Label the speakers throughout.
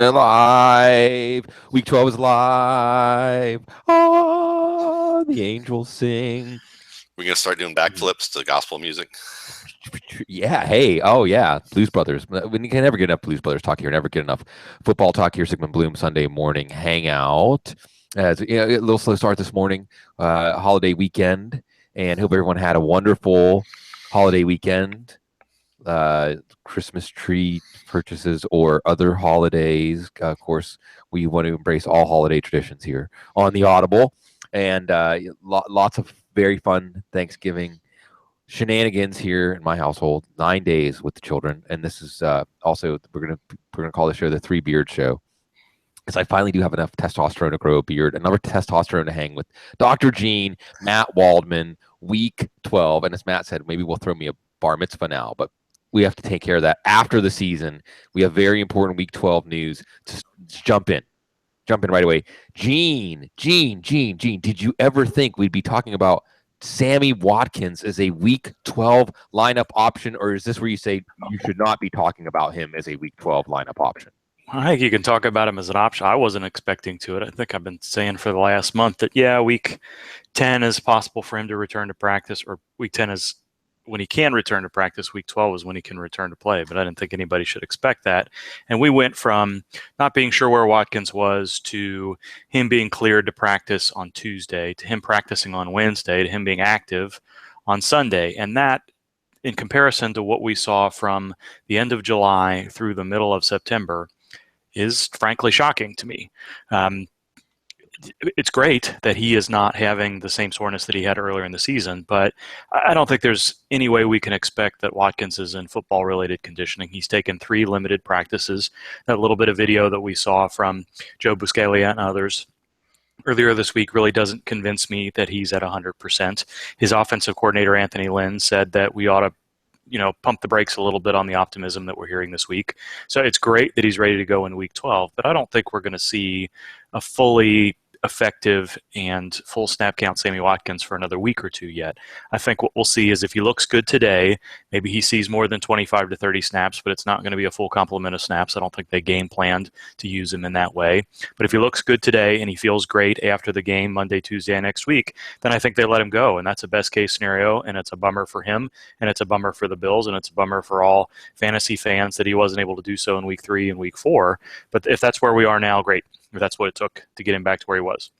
Speaker 1: Live. Week 12 is live. Ah, the angels sing.
Speaker 2: We're going to start doing backflips to gospel music.
Speaker 1: Yeah. Hey. Oh, yeah. Blues Brothers. We can never get enough Blues Brothers talk here. Never get enough football talk here. Sigmund Bloom Sunday morning hangout. As you know, a little slow start this morning. Holiday weekend, and hope everyone had a wonderful holiday weekend. Christmas tree purchases or other holidays. Of course, we want to embrace all holiday traditions here on the Audible, and lots of very fun Thanksgiving shenanigans here in my household. 9 days with the children, and this is also we're gonna call the show the Three Beard Show. Because I finally do have enough testosterone to grow a beard, enough testosterone to hang with Dr. Gene, Matt Waldman, week 12. And as Matt said, maybe we'll throw me a bar mitzvah now, but we have to take care of that after the season. We have very important week 12 news. Just jump in right away. Gene, did you ever think we'd be talking about Sammy Watkins as a week 12 lineup option, or is this where you say you should not be talking about him as a week 12 lineup option?
Speaker 3: I think you can talk about him as an option. I wasn't expecting to it. I think I've been saying for the last month that, yeah, week 10 is possible for him to return to practice, or week 10 is when he can return to practice. Week 12 is when he can return to play, but I didn't think anybody should expect that. And we went from not being sure where Watkins was to him being cleared to practice on Tuesday, to him practicing on Wednesday, to him being active on Sunday. And that, in comparison to what we saw from the end of July through the middle of September, is frankly shocking to me. It's great that he is not having the same soreness that he had earlier in the season, but I don't think there's any way we can expect that Watkins is in football-related conditioning. He's taken 3 limited practices. That little bit of video that we saw from Joe Buscaglia and others earlier this week really doesn't convince me that he's at 100%. His offensive coordinator, Anthony Lynn, said that we ought to pump the brakes a little bit on the optimism that we're hearing this week. So it's great that he's ready to go in week 12, but I don't think we're going to see a fully effective and full snap count Sammy Watkins for another week or two yet. I think what we'll see is if he looks good today, maybe he sees more than 25 to 30 snaps, but it's not going to be a full complement of snaps. I don't think they game planned to use him in that way. But if he looks good today and he feels great after the game Monday, Tuesday, next week, then I think they let him go. And that's a best case scenario. And it's a bummer for him. And it's a bummer for the Bills. And it's a bummer for all fantasy fans that he wasn't able to do so in week 3 and week 4. But if that's where we are now, great. If that's what it took to get him back to where he was.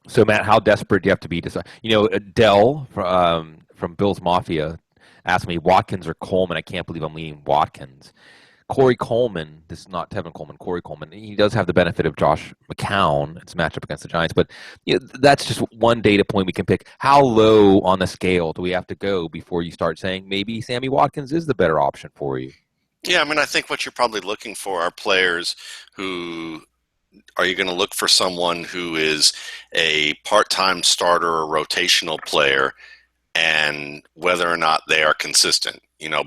Speaker 1: So, Matt, how desperate do you have to be to Dell from Bill's Mafia asked me, Watkins or Coleman? I can't believe I'm leaning Watkins. Corey Coleman, this is not Tevin Coleman, Corey Coleman, he does have the benefit of Josh McCown. It's a matchup against the Giants, but that's just one data point we can pick. How low on the scale do we have to go before you start saying maybe Sammy Watkins is the better option for you?
Speaker 2: Yeah, I mean, I think what you're probably looking for are players who – are you going to look for someone who is a part-time starter or rotational player, and whether or not they are consistent?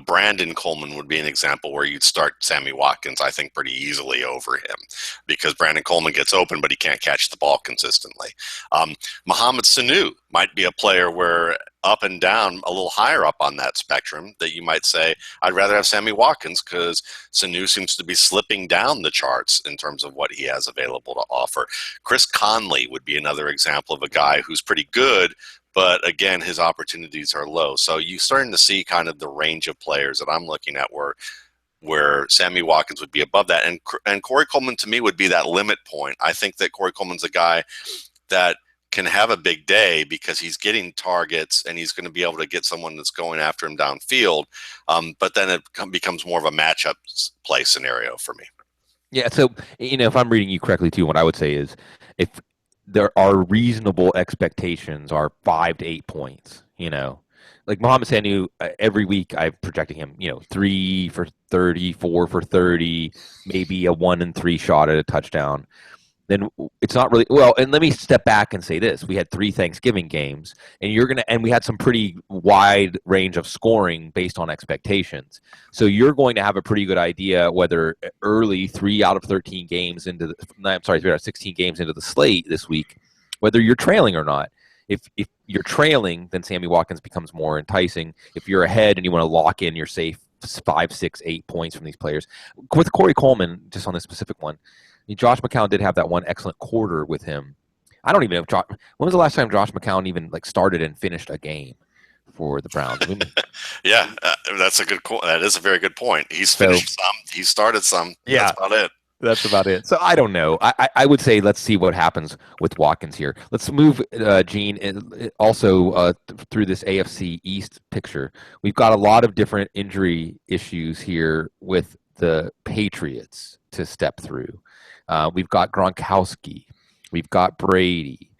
Speaker 2: Brandon Coleman would be an example where you'd start Sammy Watkins, I think, pretty easily over him because Brandon Coleman gets open, but he can't catch the ball consistently. Mohamed Sanu might be a player where up and down, a little higher up on that spectrum, that you might say, I'd rather have Sammy Watkins because Sanu seems to be slipping down the charts in terms of what he has available to offer. Chris Conley would be another example of a guy who's pretty good, but again, his opportunities are low. So you're starting to see kind of the range of players that I'm looking at where Sammy Watkins would be above that. And Corey Coleman, to me, would be that limit point. I think that Corey Coleman's a guy that can have a big day because he's getting targets and he's going to be able to get someone that's going after him downfield. But then it becomes more of a matchup play scenario for me.
Speaker 1: Yeah, so, if I'm reading you correctly, too, what I would say is if there are reasonable expectations are 5 to 8 points, Like Mohamed Sanu, every week I'm projecting him, 3 for 30, 4 for 30, maybe a 1-3 shot at a touchdown. Then it's not really well. And let me step back and say this: we had 3 Thanksgiving games, and we had some pretty wide range of scoring based on expectations. So you're going to have a pretty good idea whether early 3 out of 13 games 3 out of 16 games into the slate this week, whether you're trailing or not. If you're trailing, then Sammy Watkins becomes more enticing. If you're ahead and you want to lock in your safe 5, 6, 8 points from these players. With Corey Coleman, just on this specific one, Josh McCown did have that one excellent quarter with him. I don't even know when was the last time Josh McCown even started and finished a game for the Browns?
Speaker 2: Yeah, that's a good. That is a very good point. He's finished some. He started some.
Speaker 1: Yeah,
Speaker 2: that's about it.
Speaker 1: That's about it. So I don't know. I would say let's see what happens with Watkins here. Let's move, Gene, also through this AFC East picture. We've got a lot of different injury issues here with the Patriots to step through. We've got Gronkowski. We've got Brady.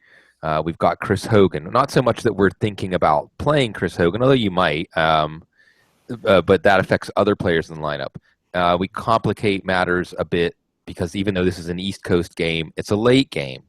Speaker 1: We've got Chris Hogan. Not so much that we're thinking about playing Chris Hogan, although you might, but that affects other players in the lineup. We complicate matters a bit because even though this is an East Coast game, it's a late game.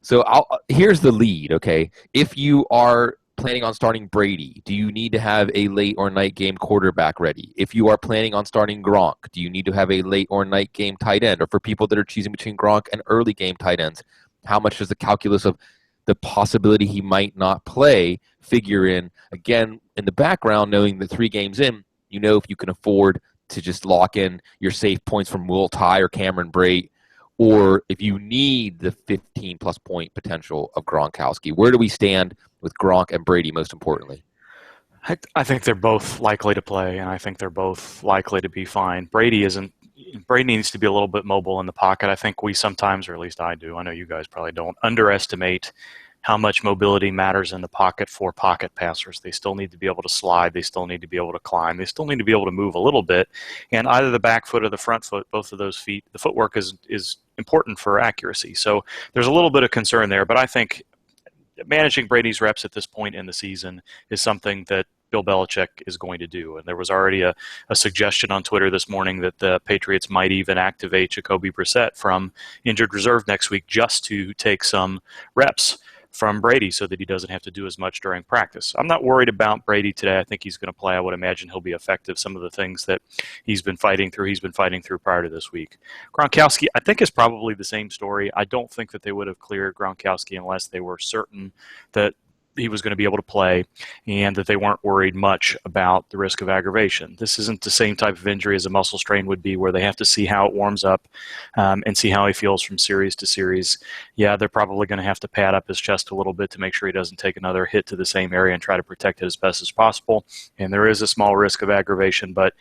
Speaker 1: So here's the lead, okay? If you are planning on starting Brady, do you need to have a late or night game quarterback ready? If you are planning on starting Gronk, do you need to have a late or night game tight end? Or for people that are choosing between Gronk and early game tight ends, how much does the calculus of the possibility he might not play figure in? Again, in the background, knowing that 3 games in, if you can afford to just lock in your safe points from Will Tye or Cameron Brate, or if you need the 15-plus point potential of Gronkowski. Where do we stand with Gronk and Brady, most importantly?
Speaker 3: I think they're both likely to play, and I think they're both likely to be fine. Brady needs to be a little bit mobile in the pocket. I think we sometimes, or at least I do, I know you guys probably don't, underestimate how much mobility matters in the pocket for pocket passers. They still need to be able to slide. They still need to be able to climb. They still need to be able to move a little bit. And either the back foot or the front foot, both of those feet, the footwork is important for accuracy. So there's a little bit of concern there. But I think managing Brady's reps at this point in the season is something that Bill Belichick is going to do. And there was already a suggestion on Twitter this morning that the Patriots might even activate Jacoby Brissett from injured reserve next week just to take some reps from Brady so that he doesn't have to do as much during practice. I'm not worried about Brady today. I think he's going to play. I would imagine he'll be effective. Some of the things that he's been fighting through prior to this week. Gronkowski, I think, is probably the same story. I don't think that they would have cleared Gronkowski unless they were certain that he was going to be able to play and that they weren't worried much about the risk of aggravation. This isn't the same type of injury as a muscle strain would be, where they have to see how it warms up and see how he feels from series to series. Yeah, they're probably going to have to pad up his chest a little bit to make sure he doesn't take another hit to the same area and try to protect it as best as possible. And there is a small risk of aggravation, but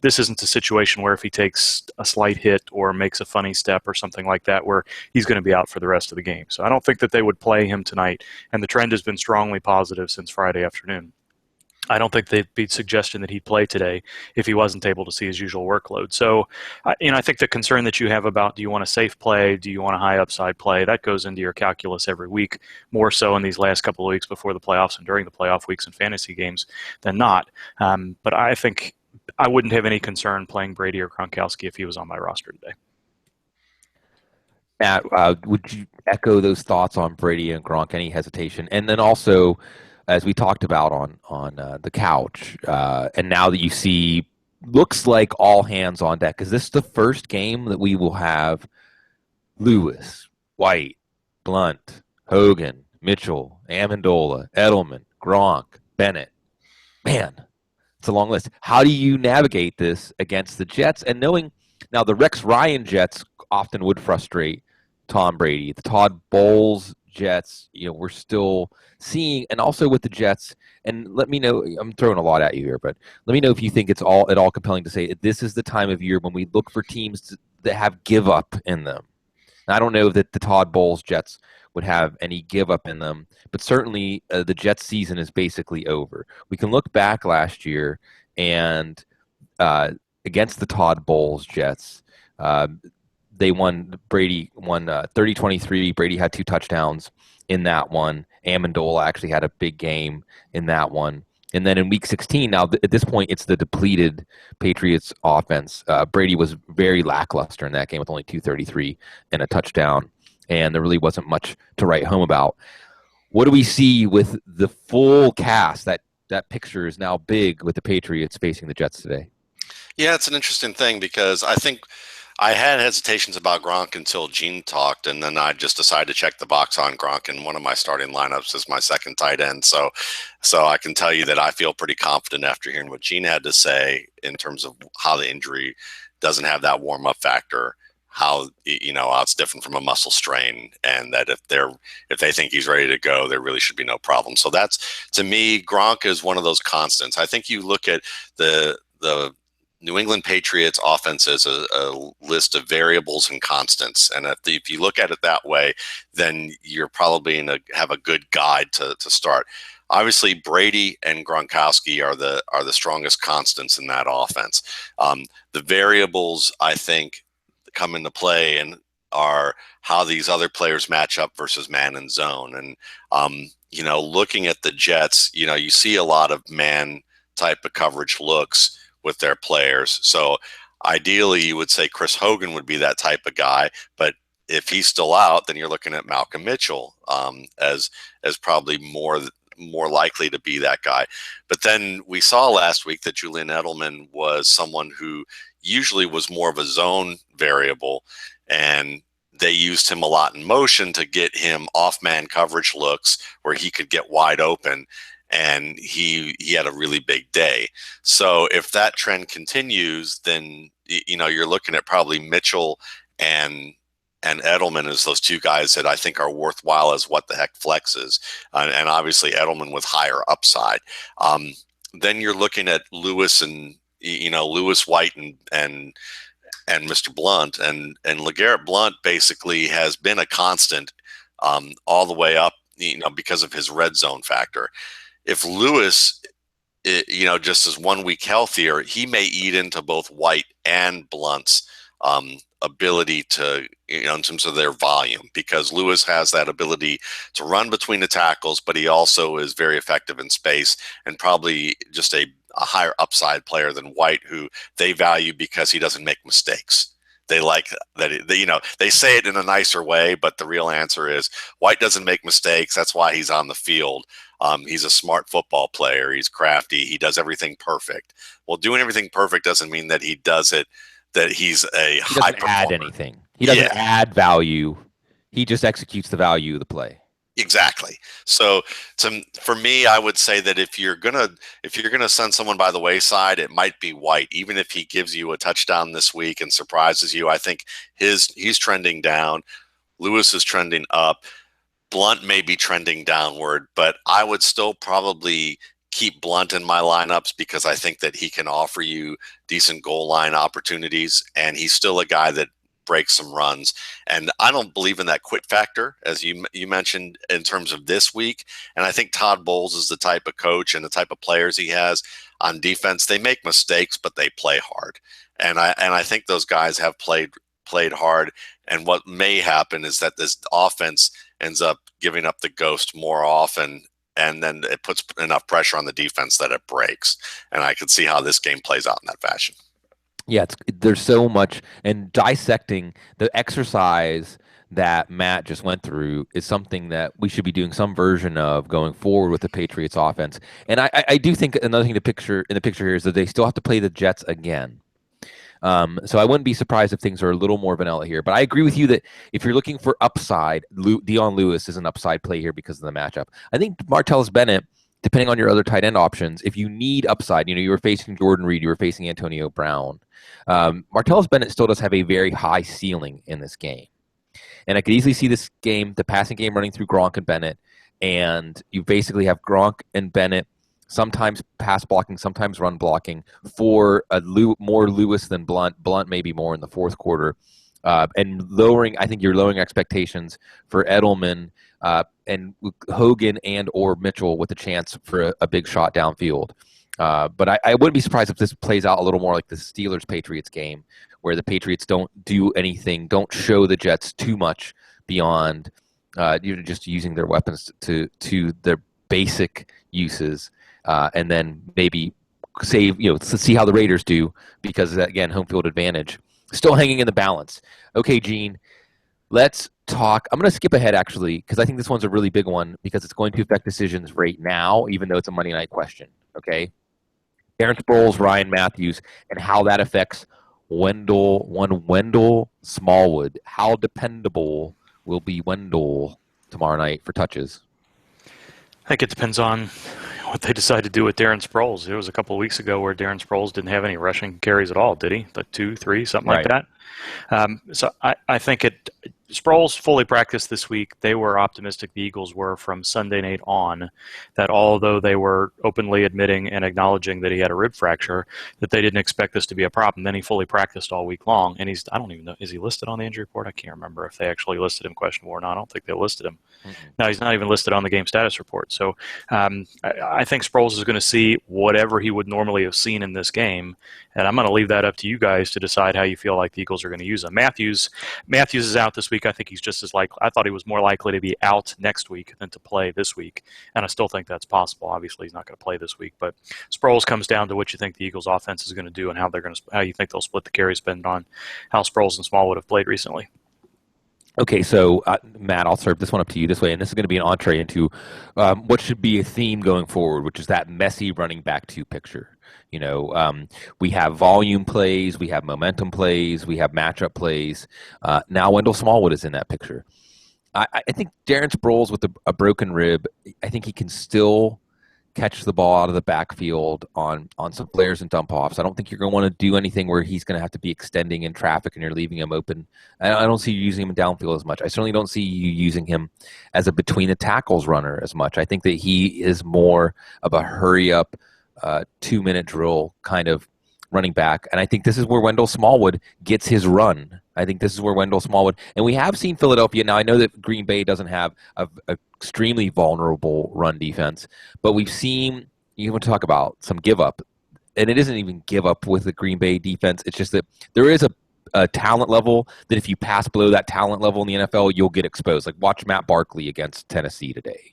Speaker 3: this isn't a situation where if he takes a slight hit or makes a funny step or something like that, where he's going to be out for the rest of the game. So I don't think that they would play him tonight, and the trend has been strongly positive since Friday afternoon. I don't think they'd be suggesting that he'd play today if he wasn't able to see his usual workload. So, I think the concern that you have about, do you want a safe play, do you want a high upside play, that goes into your calculus every week, more so in these last couple of weeks before the playoffs and during the playoff weeks and fantasy games than not. But I think I wouldn't have any concern playing Brady or Gronkowski if he was on my roster today.
Speaker 1: Matt, would you echo those thoughts on Brady and Gronk? Any hesitation? And then also, as we talked about on the couch, and now that you see, looks like all hands on deck, is this the first game that we will have Lewis, White, Blunt, Hogan, Mitchell, Amendola, Edelman, Gronk, Bennett? Man, it's a long list. How do you navigate this against the Jets? And knowing now the Rex Ryan Jets often would frustrate Tom Brady. The Todd Bowles Jets, we're still seeing, and also with the Jets. And let me know, I'm throwing a lot at you here, but let me know if you think it's at all compelling to say this is the time of year when we look for teams that have give up in them. And I don't know that the Todd Bowles Jets would have any give up in them, but certainly the Jets season is basically over. We can look back last year and against the Todd Bowles Jets, Brady won 30-23. Brady had 2 touchdowns in that one. Amendola actually had a big game in that one. And then in week 16, now at this point, it's the depleted Patriots offense. Brady was very lackluster in that game with only 233 and a touchdown. And there really wasn't much to write home about. What do we see with the full cast? That picture is now big with the Patriots facing the Jets today.
Speaker 2: Yeah, it's an interesting thing because I think I had hesitations about Gronk until Gene talked, and then I just decided to check the box on Gronk, and one of my starting lineups is my second tight end. So I can tell you that I feel pretty confident after hearing what Gene had to say in terms of how the injury doesn't have that warm up factor, how how it's different from a muscle strain, and that if they think he's ready to go, there really should be no problem. So that's, to me, Gronk is one of those constants. I think you look at the New England Patriots offense as a list of variables and constants. And if you look at it that way, then you're probably going to have a good guide to start. Obviously, Brady and Gronkowski are the strongest constants in that offense. The variables, I think, come into play and are how these other players match up versus man and zone. And, looking at the Jets, you see a lot of man type of coverage looks with their players. So ideally, you would say Chris Hogan would be that type of guy. But if he's still out, then you're looking at Malcolm Mitchell as probably more likely to be that guy. But then we saw last week that Julian Edelman was someone who usually was more of a zone variable, and they used him a lot in motion to get him off man coverage looks where he could get wide open. And he had a really big day. So if that trend continues, then you're looking at probably Mitchell and Edelman as those two guys that I think are worthwhile as what the heck flexes, and obviously Edelman with higher upside. Then you're looking at Lewis and Lewis White and Mr. Blunt, and LeGarrette Blunt basically has been a constant all the way up, because of his red zone factor. If Lewis, just is 1 week healthier, he may eat into both White and Blunt's ability to, in terms of their volume, because Lewis has that ability to run between the tackles, but he also is very effective in space and probably just a higher upside player than White, who they value because he doesn't make mistakes. They like that, they say it in a nicer way, but the real answer is White doesn't make mistakes. That's why he's on the field. He's a smart football player. He's crafty. He does everything perfect. Well, doing everything perfect doesn't mean that he does it, that he's a high performer.
Speaker 1: He doesn't add anything. He doesn't add value. He just executes the value of the play.
Speaker 2: Exactly. So for me, I would say that if you're gonna send someone by the wayside, it might be White. Even if he gives you a touchdown this week and surprises you, I think he's trending down. Lewis is trending up. Blunt may be trending downward, but I would still probably keep Blunt in my lineups because I think that he can offer you decent goal line opportunities, and he's still a guy that break some runs. And I don't believe in that quit factor, as you mentioned, in terms of this week. And I think Todd Bowles is the type of coach and the type of players he has on defense. They make mistakes, but they play hard. And I think those guys have played hard. And what may happen is that this offense ends up giving up the ghost more often, and then it puts enough pressure on the defense that it breaks. And I could see how this game plays out in that fashion.
Speaker 1: Yeah, there's so much, and dissecting the exercise that Matt just went through is something that we should be doing some version of going forward with the Patriots offense. And I do think another thing to picture here is that they still have to play the Jets again. So I wouldn't be surprised if things are a little more vanilla here. But I agree with you that if you're looking for upside, Dion Lewis is an upside play here because of the matchup. I think Martellus Bennett, depending on your other tight end options, if you need upside, you were facing Jordan Reed, you were facing Antonio Brown. Martellus Bennett still does have a very high ceiling in this game. And I could easily see this game, the passing game, running through Gronk and Bennett. And you basically have Gronk and Bennett sometimes pass blocking, sometimes run blocking for more Lewis than Blunt. Blunt maybe more in the fourth quarter. And I think you're lowering expectations for Edelman and Hogan and or Mitchell with a chance for a big shot downfield. But I wouldn't be surprised if this plays out a little more like the Steelers-Patriots game, where the Patriots don't do anything, don't show the Jets too much beyond just using their weapons to their basic uses, and then maybe save, to see how the Raiders do, because, again, home field advantage. Still hanging in the balance. Okay, Gene, let's talk. I'm going to skip ahead, actually, because I think this one's a really big one because it's going to affect decisions right now, even though it's a Monday night question, okay? Aaron Sproles, Ryan Matthews, and how that affects Wendell Smallwood. How dependable will be Wendell tomorrow night for touches?
Speaker 3: I think it depends on what they decide to do with Darren Sproles. It was a couple of weeks ago where Darren Sproles didn't have any rushing carries at all, did he? Like 2, 3, something like
Speaker 1: Right.
Speaker 3: that. So I think Sproles fully practiced this week. They were optimistic, the Eagles were, from Sunday night on, that although they were openly admitting and acknowledging that he had a rib fracture, that they didn't expect this to be a problem. Then he fully practiced all week long, and I don't even know, is he listed on the injury report? I can't remember if they actually listed him questionable or not. I don't think they listed him. No, he's not even listed on the game status report. So I think Sproles is going to see whatever he would normally have seen in this game, and I'm going to leave that up to you guys to decide how you feel like the Eagles are going to use him. Matthews is out this week. I think he's just as likely. I thought he was more likely to be out next week than to play this week, and I still think that's possible. Obviously, he's not going to play this week, but Sproles comes down to what you think the Eagles' offense is going to do and how you think they'll split the carries, depending on how Sproles and Smallwood have played recently.
Speaker 1: Okay, so Matt, I'll serve this one up to you this way, and this is going to be an entree into what should be a theme going forward, which is that messy running back 2 picture. We have volume plays, we have momentum plays, we have matchup plays. Now Wendell Smallwood is in that picture. I think Darren Sproles with a broken rib, I think he can still catch the ball out of the backfield on some flares and dump offs. I don't think you're going to want to do anything where he's going to have to be extending in traffic and you're leaving him open. I don't see you using him in downfield as much. I certainly don't see you using him as a between the tackles runner as much. I think that he is more of a hurry up 2-minute drill kind of running back. And I think this is where Wendell Smallwood gets his run. I think this is where Wendell Smallwood, and we have seen Philadelphia. Now I know that Green Bay doesn't have a extremely vulnerable run defense, but we've seen, you want to talk about some give up, and it isn't even give up with the Green Bay defense. It's just that there is a talent level that if you pass below that talent level in the NFL, you'll get exposed. Like watch Matt Barkley against Tennessee today.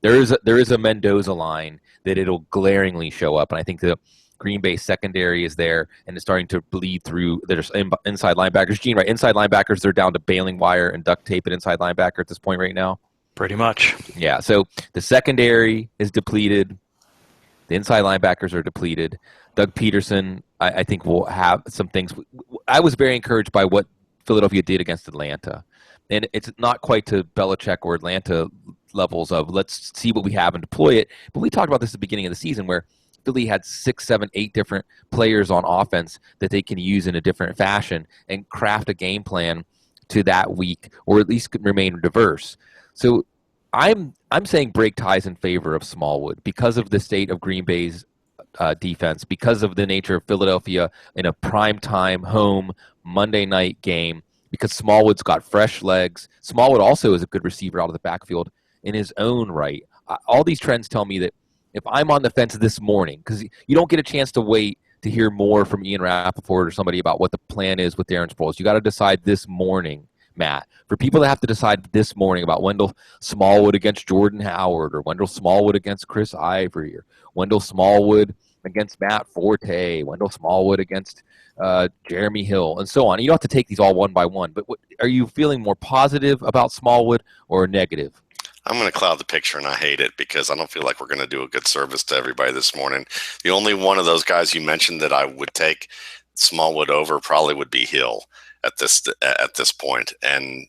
Speaker 1: There is a Mendoza line that it'll glaringly show up, and I think the Green Bay secondary is there and it's starting to bleed through. There's inside linebackers. Gene, right? Inside linebackers, they're down to baling wire and duct tape at inside linebacker at this point right now.
Speaker 3: Pretty much.
Speaker 1: Yeah, so the secondary is depleted. The inside linebackers are depleted. Doug Peterson, I think, will have some things. I was very encouraged by what Philadelphia did against Atlanta. And it's not quite to Belichick or Atlanta levels of let's see what we have and deploy it. But we talked about this at the beginning of the season where Philly had 6, 7, 8 different players on offense that they can use in a different fashion and craft a game plan to that week, or at least remain diverse. So I'm saying break ties in favor of Smallwood because of the state of Green Bay's defense, because of the nature of Philadelphia in a primetime home Monday night game, because Smallwood's got fresh legs. Smallwood also is a good receiver out of the backfield in his own right. All these trends tell me that if I'm on the fence this morning, because you don't get a chance to wait to hear more from Ian Rappaport or somebody about what the plan is with Darren Sproles. You got to decide this morning, Matt. For people that have to decide this morning about Wendell Smallwood against Jordan Howard or Wendell Smallwood against Chris Ivory or Wendell Smallwood against Matt Forte, Wendell Smallwood against Jeremy Hill, and so on. You don't have to take these all one by one, but are you feeling more positive about Smallwood or negative?
Speaker 2: I'm going to cloud the picture, and I hate it because I don't feel like we're going to do a good service to everybody this morning. The only one of those guys you mentioned that I would take Smallwood over probably would be Hill at this point. And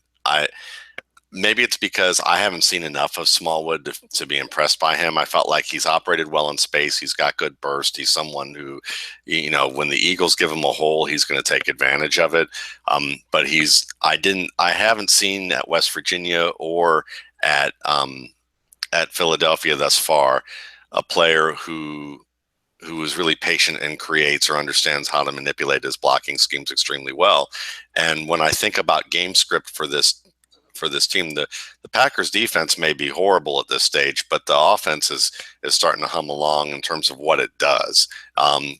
Speaker 2: maybe it's because I haven't seen enough of Smallwood to be impressed by him. I felt like he's operated well in space. He's got good burst. He's someone who, when the Eagles give him a hole, he's going to take advantage of it. But I haven't seen at West Virginia or at Philadelphia thus far a player who is really patient and creates or understands how to manipulate his blocking schemes extremely well. And when I think about game script for this team, the Packers defense may be horrible at this stage, but the offense is starting to hum along in terms of what it does. And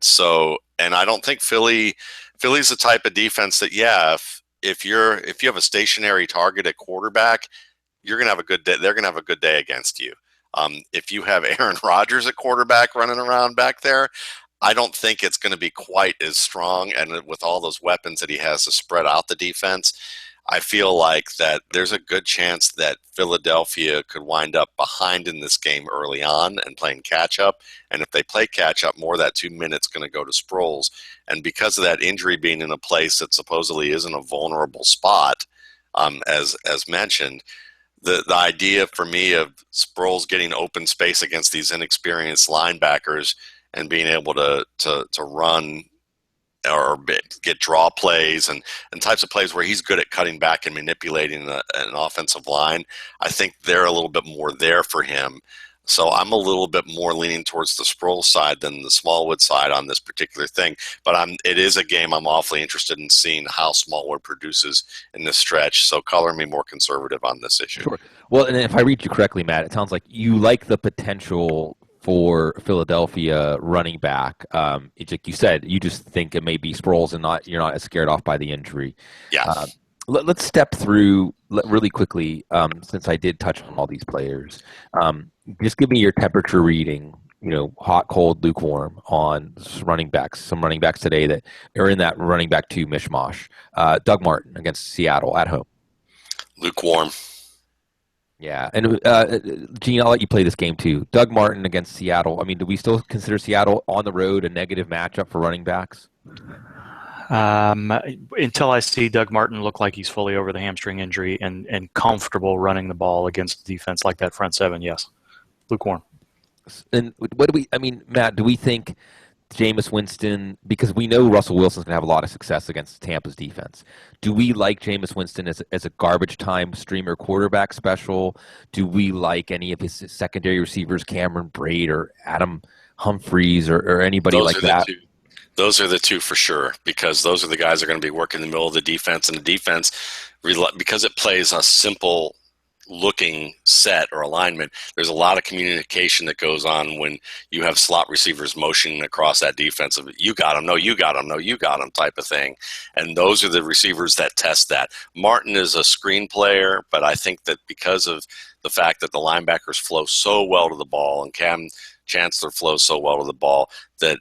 Speaker 2: I don't think Philly's the type of defense that, if you have a stationary target at quarterback, you're going to have a good day. They're going to have a good day against you. If you have Aaron Rodgers at quarterback running around back there, I don't think it's going to be quite as strong. And with all those weapons that he has to spread out the defense, I feel like that there's a good chance that Philadelphia could wind up behind in this game early on and playing catch up. And if they play catch up, more of that 2 minutes going to go to Sproles. And because of that injury being in a place that supposedly isn't a vulnerable spot, as mentioned, the idea for me of Sproles getting open space against these inexperienced linebackers and being able to run or get draw plays and types of plays where he's good at cutting back and manipulating an offensive line, I think they're a little bit more there for him. So I'm a little bit more leaning towards the Sproles side than the Smallwood side on this particular thing. But it is a game I'm awfully interested in seeing how Smallwood produces in this stretch. So color me more conservative on this issue.
Speaker 1: Sure. Well, and if I read you correctly, Matt, it sounds like you like the potential for Philadelphia running back. It's like you said, you just think it may be Sproles and you're not as scared off by the injury.
Speaker 2: Yeah.
Speaker 1: Let's step through really quickly, since I did touch on all these players. Just give me your temperature reading, hot, cold, lukewarm on running backs. Some running backs today that are in that running back 2 mishmash. Doug Martin against Seattle at home.
Speaker 2: Lukewarm.
Speaker 1: Yeah, and Gene, I'll let you play this game too. Doug Martin against Seattle. I mean, do we still consider Seattle on the road a negative matchup for running backs?
Speaker 3: Until I see Doug Martin look like he's fully over the hamstring injury and comfortable running the ball against a defense like that front seven, yes. Lukewarm.
Speaker 1: And Matt, do we think Jameis Winston, because we know Russell Wilson's going to have a lot of success against Tampa's defense. Do we like Jameis Winston as a garbage time streamer quarterback special? Do we like any of his secondary receivers, Cameron Braid or Adam Humphries or anybody like that?
Speaker 2: Those are the two for sure, because those are the guys that are going to be working in the middle of the defense, and the defense, because it plays a simple looking set or alignment, there's a lot of communication that goes on when you have slot receivers motioning across that defense of you got him, no, you got him, no, you got him type of thing. And those are the receivers that test that. Martin is a screen player, but I think that because of the fact that the linebackers flow so well to the ball and Cam Chancellor flows so well to the ball that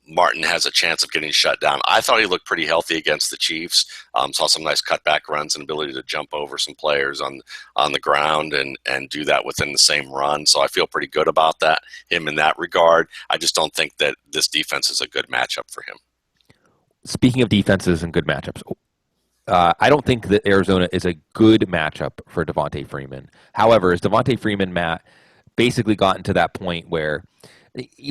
Speaker 2: Martin has a chance of getting shut down. I thought he looked pretty healthy against the Chiefs. Saw some nice cutback runs and ability to jump over some players on the ground and do that within the same run. So I feel pretty good about him in that regard. I just don't think that this defense is a good matchup for him.
Speaker 1: Speaking of defenses and good matchups, I don't think that Arizona is a good matchup for Devontae Freeman. However, as Devontae Freeman, Matt, basically gotten to that point where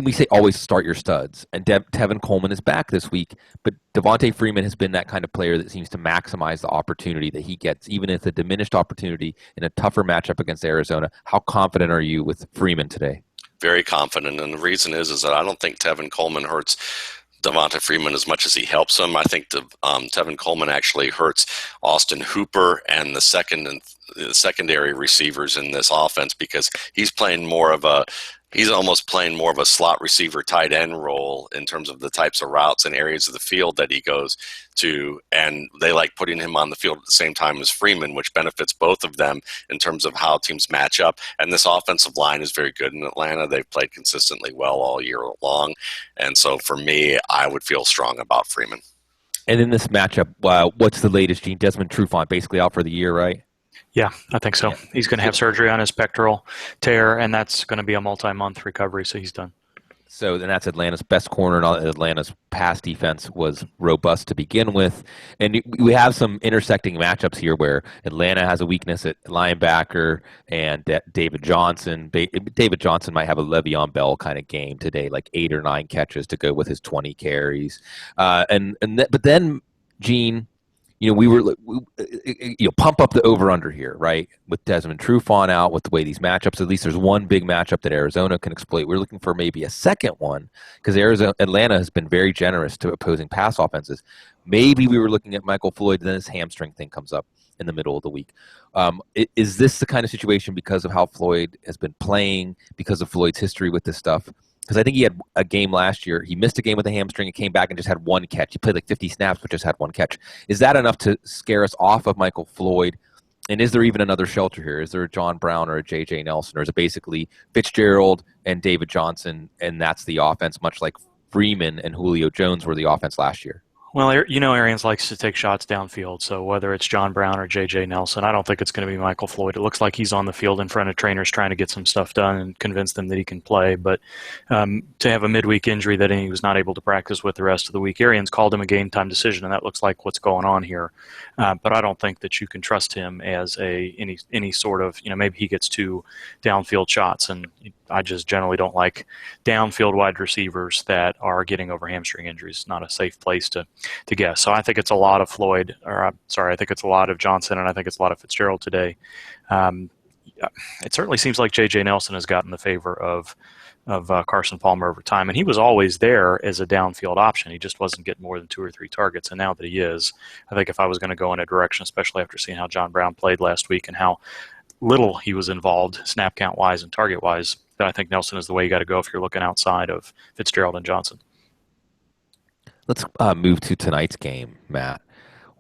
Speaker 1: we say always start your studs, and Tevin Coleman is back this week, but Devontae Freeman has been that kind of player that seems to maximize the opportunity that he gets, even if it's a diminished opportunity in a tougher matchup against Arizona. How confident are you with Freeman today?
Speaker 2: Very confident, and the reason is that I don't think Tevin Coleman hurts Devonta Freeman as much as he helps him. I think Tevin Coleman actually hurts Austin Hooper and the secondary receivers in this offense, because he's almost playing more of a slot receiver tight end role in terms of the types of routes and areas of the field that he goes to. And they like putting him on the field at the same time as Freeman, which benefits both of them in terms of how teams match up. And this offensive line is very good in Atlanta. They've played consistently well all year long. And so for me, I would feel strong about Freeman.
Speaker 1: And in this matchup, what's the latest, Gene? Desmond Trufant basically out for the year, right?
Speaker 3: Yeah, I think so. He's going to have surgery on his pectoral tear, and that's going to be a multi-month recovery, so he's done.
Speaker 1: So then that's Atlanta's best corner, and Atlanta's pass defense was robust to begin with. And we have some intersecting matchups here where Atlanta has a weakness at linebacker and David Johnson. David Johnson might have a Le'Veon Bell kind of game today, like 8 or 9 catches to go with his 20 carries. But then, Gene, we pump up the over-under here, right? With Desmond Trufant out, with the way these matchups, at least there's one big matchup that Arizona can exploit. We're looking for maybe a second one because Atlanta has been very generous to opposing pass offenses. Maybe we were looking at Michael Floyd, then this hamstring thing comes up in the middle of the week. Is this the kind of situation because of how Floyd has been playing, because of Floyd's history with this stuff? Because I think he had a game last year. He missed a game with a hamstring and came back and just had 1 catch. He played like 50 snaps, but just had 1 catch. Is that enough to scare us off of Michael Floyd? And is there even another shelter here? Is there a John Brown or a J.J. Nelson? Or is it basically Fitzgerald and David Johnson, and that's the offense, much like Freeman and Julio Jones were the offense last year?
Speaker 3: Well, Arians likes to take shots downfield, so whether it's John Brown or J.J. Nelson, I don't think it's going to be Michael Floyd. It looks like he's on the field in front of trainers trying to get some stuff done and convince them that he can play. But to have a midweek injury that he was not able to practice with the rest of the week, Arians called him a game-time decision, and that looks like what's going on here. But I don't think that you can trust him as any sort of, maybe he gets 2 downfield shots, and I just generally don't like downfield wide receivers that are getting over hamstring injuries. Not a safe place to guess. So I think it's a lot of Floyd, or I think it's a lot of Johnson, and I think it's a lot of Fitzgerald today. It certainly seems like J.J. Nelson has gotten the favor of Carson Palmer over time, and he was always there as a downfield option. He just wasn't getting more than 2 or 3 targets, and now that he is, I think if I was going to go in a direction, especially after seeing how John Brown played last week and how little he was involved snap count wise and target wise, then I think Nelson is the way you got to go if you're looking outside of Fitzgerald and Johnson.
Speaker 1: Let's move to tonight's game, Matt.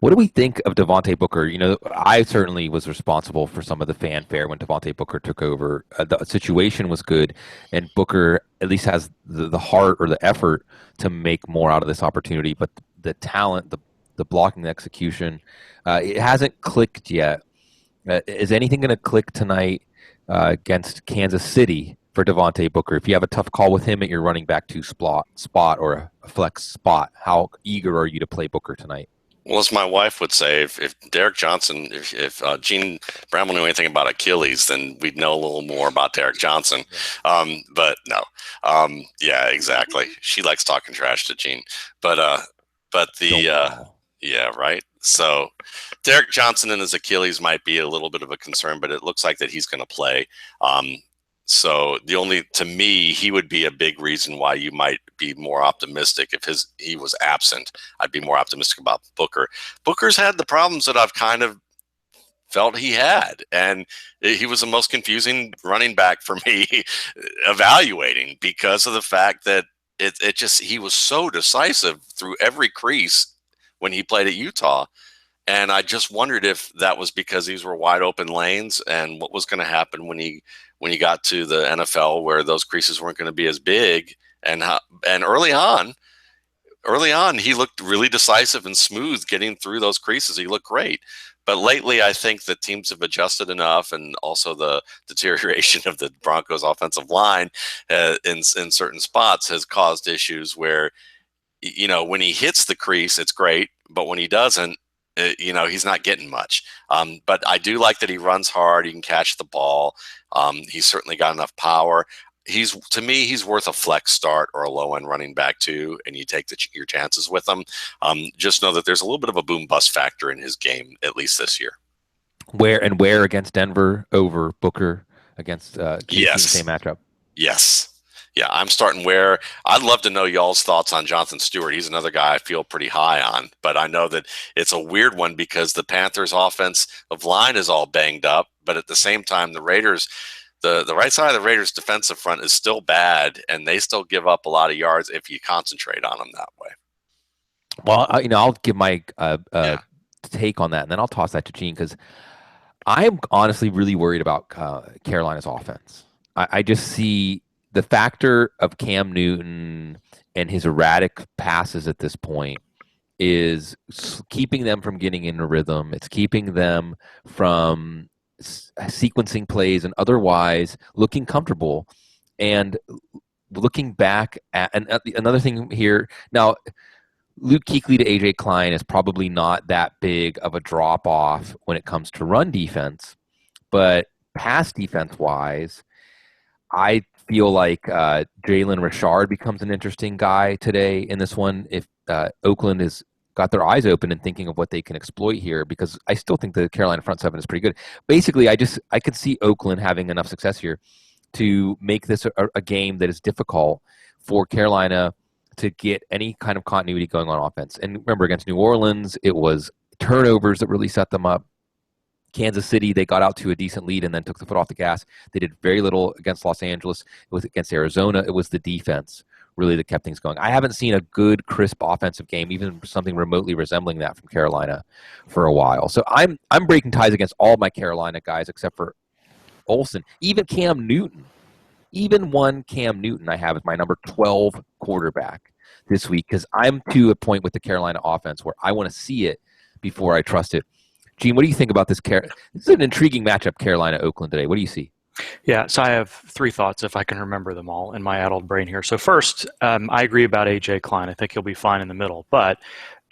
Speaker 1: What do we think of Devontae Booker? I certainly was responsible for some of the fanfare when Devontae Booker took over. The situation was good, and Booker at least has the heart or the effort to make more out of this opportunity. But the talent, the blocking, the execution, it hasn't clicked yet. Is anything going to click tonight against Kansas City for Devontae Booker? If you have a tough call with him at your running back 2 spot or a flex spot, how eager are you to play Booker tonight?
Speaker 2: Well, as my wife would say, if Derek Johnson, if Gene Bramwell knew anything about Achilles, then we'd know a little more about Derek Johnson. But no, yeah, exactly. She likes talking trash to Gene, but yeah, right. So Derek Johnson and his Achilles might be a little bit of a concern, but it looks like that he's going to play. So to me, he would be a big reason why you might be more optimistic if he was absent. I'd be more optimistic about Booker. Booker's had the problems that I've kind of felt he had, and he was the most confusing running back for me evaluating because of the fact that he was so decisive through every crease when he played at Utah. And I just wondered if that was because these were wide open lanes and what was going to happen when he got to the NFL where those creases weren't going to be as big. And early on, he looked really decisive and smooth getting through those creases. He looked great. But lately, I think that teams have adjusted enough, and also the deterioration of the Broncos offensive line in certain spots has caused issues where, when he hits the crease, it's great. But when he doesn't, he's not getting much. But I do like that he runs hard. He can catch the ball. He's certainly got enough power. To me, he's worth a flex start or a low-end running back too, and you take your chances with him. Just know that there's a little bit of a boom-bust factor in his game, at least this year.
Speaker 1: Where against Denver over Booker against
Speaker 2: yes.
Speaker 1: The same matchup?
Speaker 2: Yes. Yeah, I'm starting Where. I'd love to know y'all's thoughts on Jonathan Stewart. He's another guy I feel pretty high on, but I know that it's a weird one because the Panthers' offensive line is all banged up, but at the same time, the Raiders, the right side of the Raiders' defensive front is still bad, and they still give up a lot of yards if you concentrate on them that way.
Speaker 1: Well, I'll give my take on that, and then I'll toss that to Gene because I'm honestly really worried about Carolina's offense. I just see the factor of Cam Newton and his erratic passes at this point is keeping them from getting into rhythm. It's keeping them from sequencing plays and otherwise looking comfortable. And looking back at another thing here now, Luke Kuechly to AJ Klein is probably not that big of a drop off when it comes to run defense, but pass defense wise, I feel like Jalen Richard becomes an interesting guy today in this one if Oakland has got their eyes open and thinking of what they can exploit here, because I still think the Carolina front seven is pretty good. Basically, I could see Oakland having enough success here to make this a game that is difficult for Carolina to get any kind of continuity going on offense. And remember, against New Orleans, it was turnovers that really set them up. Kansas City, they got out to a decent lead and then took the foot off the gas. They did very little against Los Angeles. It was against Arizona. It was the defense really that kept things going. I haven't seen a good, crisp offensive game, even something remotely resembling that from Carolina for a while. So I'm breaking ties against all my Carolina guys except for Olsen. Even Cam Newton. Even one Cam Newton I have as my number 12 quarterback this week because I'm to a point with the Carolina offense where I want to see it before I trust it. Gene, what do you think about this? This is an intriguing matchup, Carolina-Oakland today. What do you see?
Speaker 3: Yeah, so I have three thoughts if I can remember them all in my addled brain here. So first, I agree about A.J. Klein. I think he'll be fine in the middle. But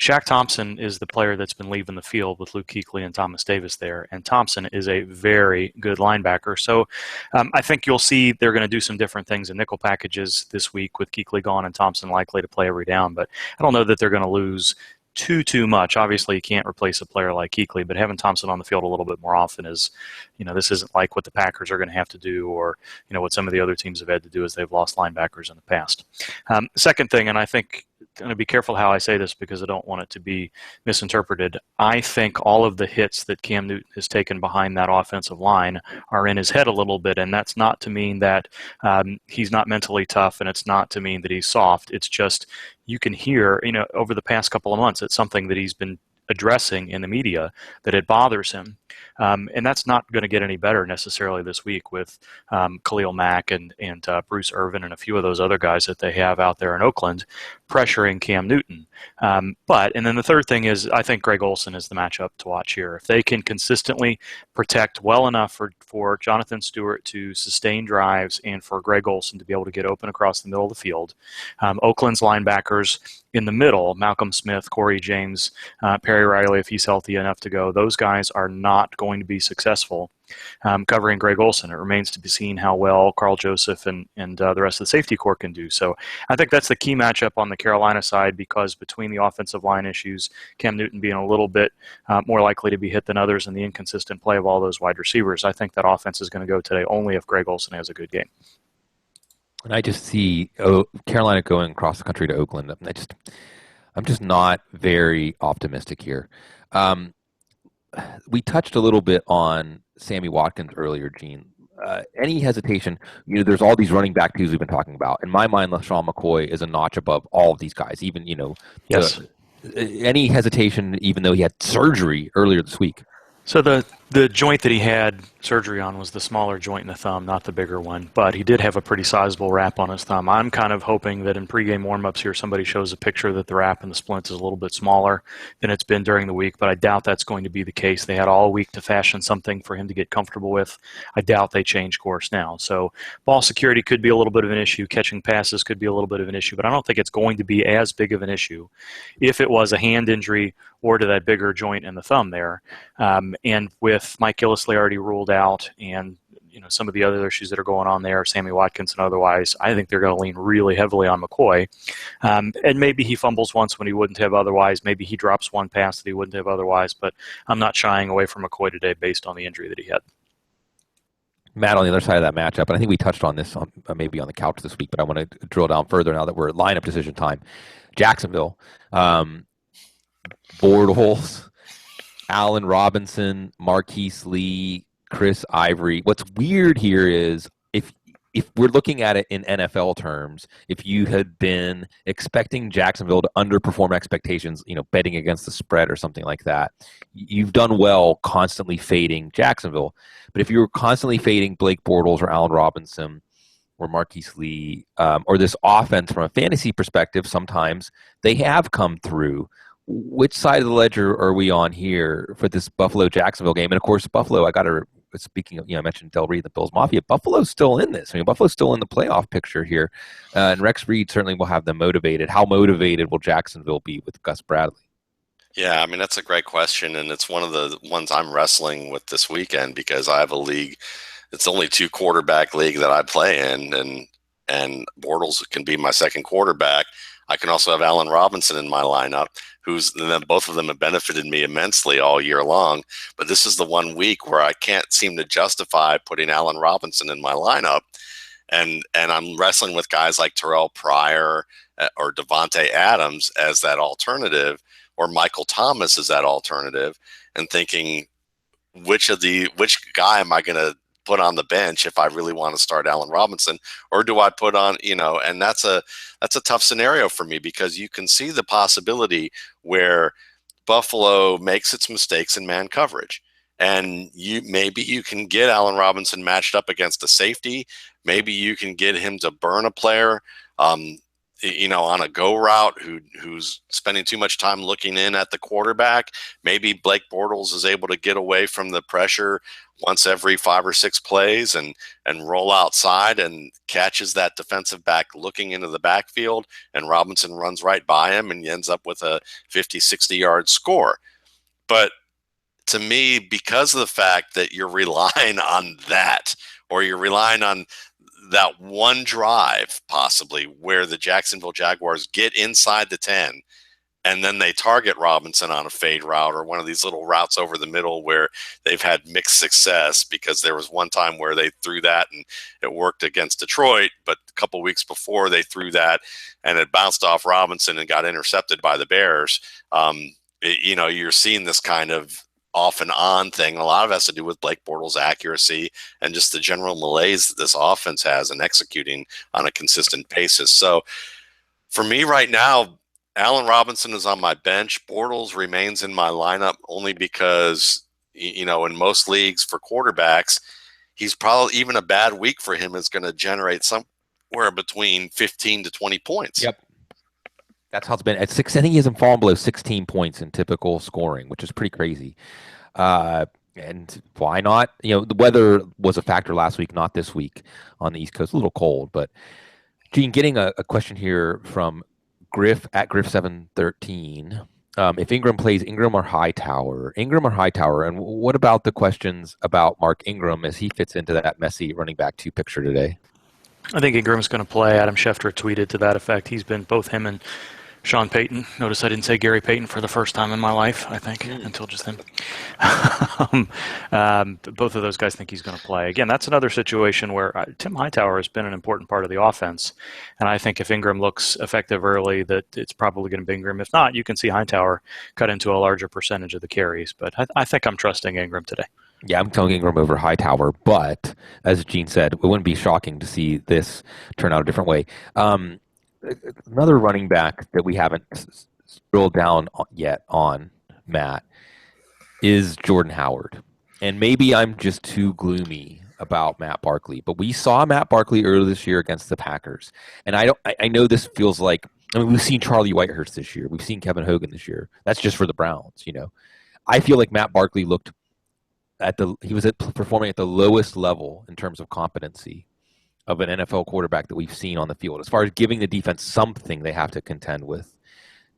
Speaker 3: Shaq Thompson is the player that's been leaving the field with Luke Kuechly and Thomas Davis there. And Thompson is a very good linebacker. So I think you'll see they're going to do some different things in nickel packages this week with Kuechly gone and Thompson likely to play every down. But I don't know that they're going to lose too much. Obviously, you can't replace a player like Kuechly, but having Thompson on the field a little bit more often is, this isn't like what the Packers are going to have to do, or what some of the other teams have had to do as they've lost linebackers in the past. Second thing, and I think I'm going to be careful how I say this because I don't want it to be misinterpreted. I think all of the hits that Cam Newton has taken behind that offensive line are in his head a little bit, and that's not to mean that he's not mentally tough, and it's not to mean that he's soft. It's just you can hear, over the past couple of months, it's something that he's been addressing in the media that it bothers him. And that's not going to get any better necessarily this week with Khalil Mack and Bruce Irvin and a few of those other guys that they have out there in Oakland pressuring Cam Newton. And then the third thing is I think Greg Olsen is the matchup to watch here. If they can consistently protect well enough for Jonathan Stewart to sustain drives and for Greg Olsen to be able to get open across the middle of the field, Oakland's linebackers in the middle, Malcolm Smith, Corey James, Perry Riley, if he's healthy enough to go, those guys are not going to be successful covering Greg Olsen. It remains to be seen how well Carl Joseph and the rest of the safety corps can do. So I think that's the key matchup on the Carolina side because between the offensive line issues, Cam Newton being a little bit more likely to be hit than others and the inconsistent play of all those wide receivers, I think that offense is going to go today only if Greg Olsen has a good game.
Speaker 1: And I just see Carolina going across the country to Oakland. I'm just not very optimistic here. We touched a little bit on Sammy Watkins earlier, Gene. Any hesitation? There's all these running back twos we've been talking about. In my mind, LeSean McCoy is a notch above all of these guys. Even
Speaker 3: Yes.
Speaker 1: Any hesitation, even though he had surgery earlier this week.
Speaker 3: So the joint that he had surgery on was the smaller joint in the thumb, not the bigger one. But he did have a pretty sizable wrap on his thumb. I'm kind of hoping that in pregame warmups here, somebody shows a picture that the wrap and the splints is a little bit smaller than it's been during the week. But I doubt that's going to be the case. They had all week to fashion something for him to get comfortable with. I doubt they change course now. So ball security could be a little bit of an issue. Catching passes could be a little bit of an issue. But I don't think it's going to be as big of an issue if it was a hand injury or to that bigger joint in the thumb there. And with Mike Gillislee already ruled out and some of the other issues that are going on there, Sammy Watkins and otherwise, I think they're going to lean really heavily on McCoy. And maybe he fumbles once when he wouldn't have otherwise. Maybe he drops one pass that he wouldn't have otherwise. But I'm not shying away from McCoy today based on the injury that he had.
Speaker 1: Matt, on the other side of that matchup, and I think we touched on this maybe on the couch this week, but I want to drill down further now that we're at lineup decision time. Jacksonville. Bortles, Allen Robinson, Marquise Lee, Chris Ivory. What's weird here is if we're looking at it in NFL terms, if you had been expecting Jacksonville to underperform expectations, betting against the spread or something like that, you've done well constantly fading Jacksonville. But if you were constantly fading Blake Bortles or Allen Robinson or Marquise Lee or this offense from a fantasy perspective, sometimes they have come through. Which side of the ledger are we on here for this Buffalo-Jacksonville game? And, of course, Buffalo, speaking of, I mentioned Del Reed, the Bills Mafia, Buffalo's still in this. Buffalo's still in the playoff picture here. And Rex Reed certainly will have them motivated. How motivated will Jacksonville be with Gus Bradley?
Speaker 2: Yeah, that's a great question, and it's one of the ones I'm wrestling with this weekend because I have a league. It's only 2-quarterback league that I play in, and Bortles can be my second quarterback. I can also have Allen Robinson in my lineup, both of them have benefited me immensely all year long. But this is the 1 week where I can't seem to justify putting Allen Robinson in my lineup. And I'm wrestling with guys like Terrell Pryor or Devontae Adams as that alternative, or Michael Thomas as that alternative, and thinking which guy am I going to put on the bench if I really want to start Allen Robinson, or do I put on, and that's a tough scenario for me because you can see the possibility where Buffalo makes its mistakes in man coverage. And maybe you can get Allen Robinson matched up against a safety. Maybe you can get him to burn a player on a go route who's spending too much time looking in at the quarterback. Maybe Blake Bortles is able to get away from the pressure once every 5 or 6 plays and roll outside and catches that defensive back looking into the backfield, and Robinson runs right by him and he ends up with a 50, 60-yard score. But to me, because of the fact that you're relying on that, or you're relying on that one drive possibly where the Jacksonville Jaguars get inside the 10 and then they target Robinson on a fade route or one of these little routes over the middle where they've had mixed success, because there was one time where they threw that and it worked against Detroit, but a couple of weeks before they threw that and it bounced off Robinson and got intercepted by the Bears. You're seeing this kind of off and on thing. A lot of it has to do with Blake Bortles' accuracy and just the general malaise that this offense has in executing on a consistent basis. So for me right now, Allen Robinson is on my bench. Bortles remains in my lineup only because, in most leagues for quarterbacks, he's probably, even a bad week for him is going to generate somewhere between 15 to 20 points.
Speaker 1: Yep. That's how it's been. At 6, I think he hasn't fallen below 16 points in typical scoring, which is pretty crazy. And why not? The weather was a factor last week, not this week on the East Coast. A little cold, but Gene, getting a question here from Griff at Griff713. If Ingram plays, Ingram or Hightower? And what about the questions about Mark Ingram as he fits into that messy running back 2 picture today?
Speaker 3: I think Ingram's going to play. Adam Schefter tweeted to that effect. He's been both him and Sean Payton. Notice I didn't say Gary Payton for the first time in my life, I think, until just then. Both of those guys think he's going to play. Again, that's another situation where Tim Hightower has been an important part of the offense. And I think if Ingram looks effective early, that it's probably going to be Ingram. If not, you can see Hightower cut into a larger percentage of the carries. But I think I'm trusting Ingram today.
Speaker 1: Yeah, I'm telling Ingram over Hightower. But as Gene said, it wouldn't be shocking to see this turn out a different way. Another running back that we haven't drilled down yet on, Matt, is Jordan Howard. And maybe I'm just too gloomy about Matt Barkley, but we saw Matt Barkley earlier this year against the Packers. And I know this feels like, we've seen Charlie Whitehurst this year. We've seen Kevin Hogan this year. That's just for the Browns, I feel like Matt Barkley performing at the lowest level in terms of competency of an NFL quarterback that we've seen on the field, as far as giving the defense something they have to contend with.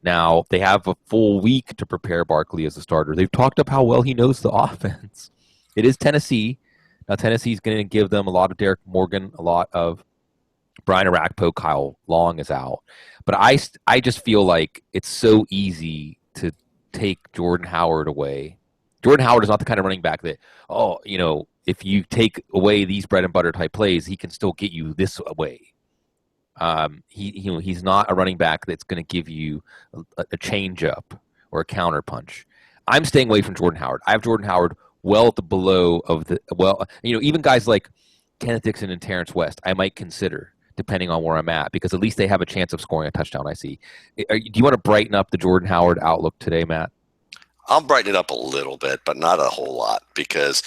Speaker 1: Now, they have a full week to prepare Barkley as a starter. They've talked up how well he knows the offense. It is Tennessee. Now, Tennessee's going to give them a lot of Derek Morgan, a lot of Brian Arakpo. Kyle Long is out. But I just feel like it's so easy to take Jordan Howard away. Jordan Howard is not the kind of running back that, if you take away these bread and butter type plays, he can still get you this way. He's not a running back that's going to give you a change up or a counter punch. I'm staying away from Jordan Howard. I have Jordan Howard well at the below of even guys like Kenneth Dixon and Terrence West, I might consider depending on where I'm at, because at least they have a chance of scoring a touchdown. I see. Do you want to brighten up the Jordan Howard outlook today, Matt?
Speaker 2: I'll brighten it up a little bit, but not a whole lot, because